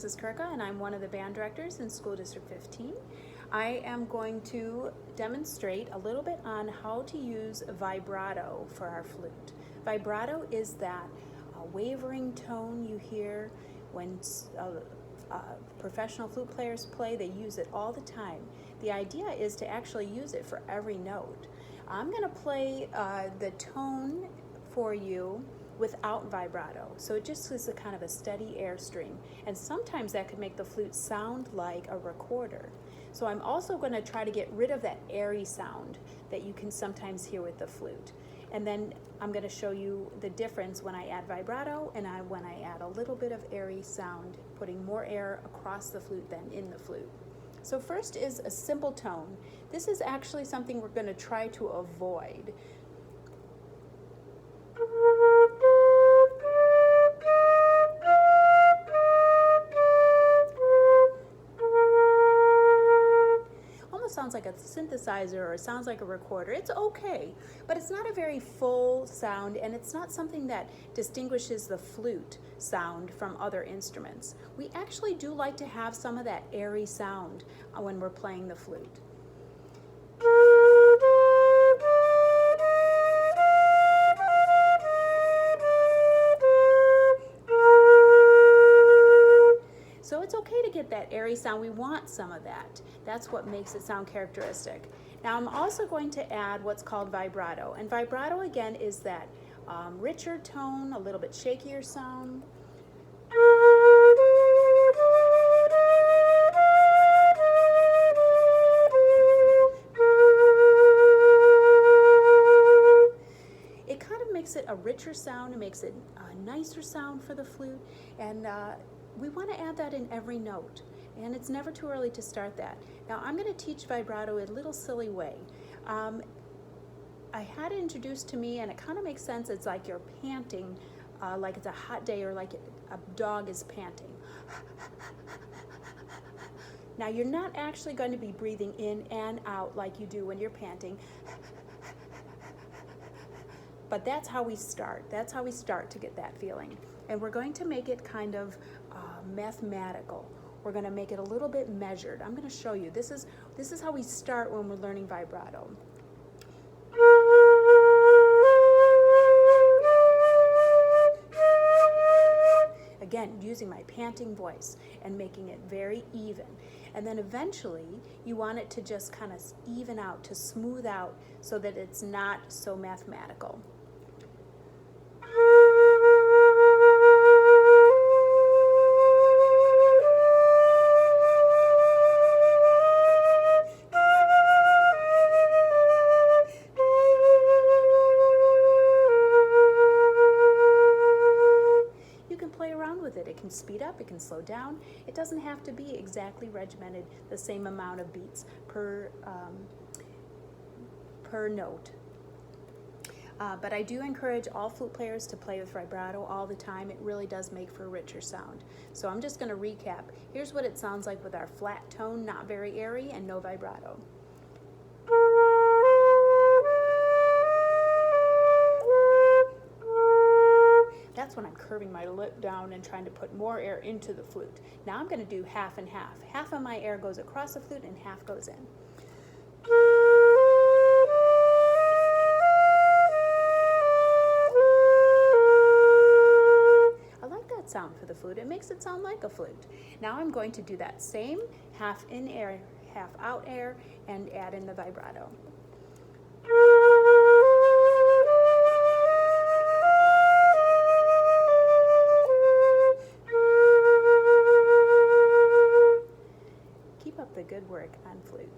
This is Kirka, and I'm one of the band directors in School District 15. I am going to demonstrate a little bit on how to use vibrato for our flute. Vibrato is that wavering tone you hear when professional flute players play. They use it all the time. The idea is to actually use it for every note. I'm going to play the tone for you without vibrato, so it just is a kind of a steady airstream, and sometimes that could make the flute sound like a recorder. So I'm also going to try to get rid of that airy sound that you can sometimes hear with the flute, and then I'm going to show you the difference when I add vibrato and when I add a little bit of airy sound, putting more air across the flute than in the flute. So first is a simple tone. This is actually something we're going to try to avoid. Sounds like a synthesizer or it sounds like a recorder. It's okay, but it's not a very full sound, and it's not something that distinguishes the flute sound from other instruments. We actually do like to have some of that airy sound when we're playing the flute. So it's okay to get that airy sound. We want some of that. That's what makes it sound characteristic. Now I'm also going to add what's called vibrato. And vibrato again is that richer tone, a little bit shakier sound. It kind of makes it a richer sound. It makes it a nicer sound for the flute. And we want to add that in every note, and it's never too early to start that. Now I'm going to teach vibrato in a little silly way. I had it introduced to me, and it kind of makes sense. It's like you're panting, like it's a hot day, or like a dog is panting. Now you're not actually going to be breathing in and out like you do when you're panting. But that's how we start. That's how we start to get that feeling. And we're going to make it kind of mathematical. We're going to make it a little bit measured. I'm going to show you. This is how we start when we're learning vibrato. Again, using my panting voice and making it very even. And then eventually you want it to just kind of even out, to smooth out, so that it's not so mathematical. It can speed up, it can slow down. It doesn't have to be exactly regimented, the same amount of beats per note. But I do encourage all flute players to play with vibrato all the time. It really does make for a richer sound. So I'm just going to recap. Here's what it sounds like with our flat tone, not very airy, and no vibrato. That's when I'm curving my lip down and trying to put more air into the flute. Now I'm going to do half and half. Half of my air goes across the flute and half goes in. I like that sound for the flute. It makes it sound like a flute. Now I'm going to do that same half in air, half out air, and add in the vibrato. The good work on flute.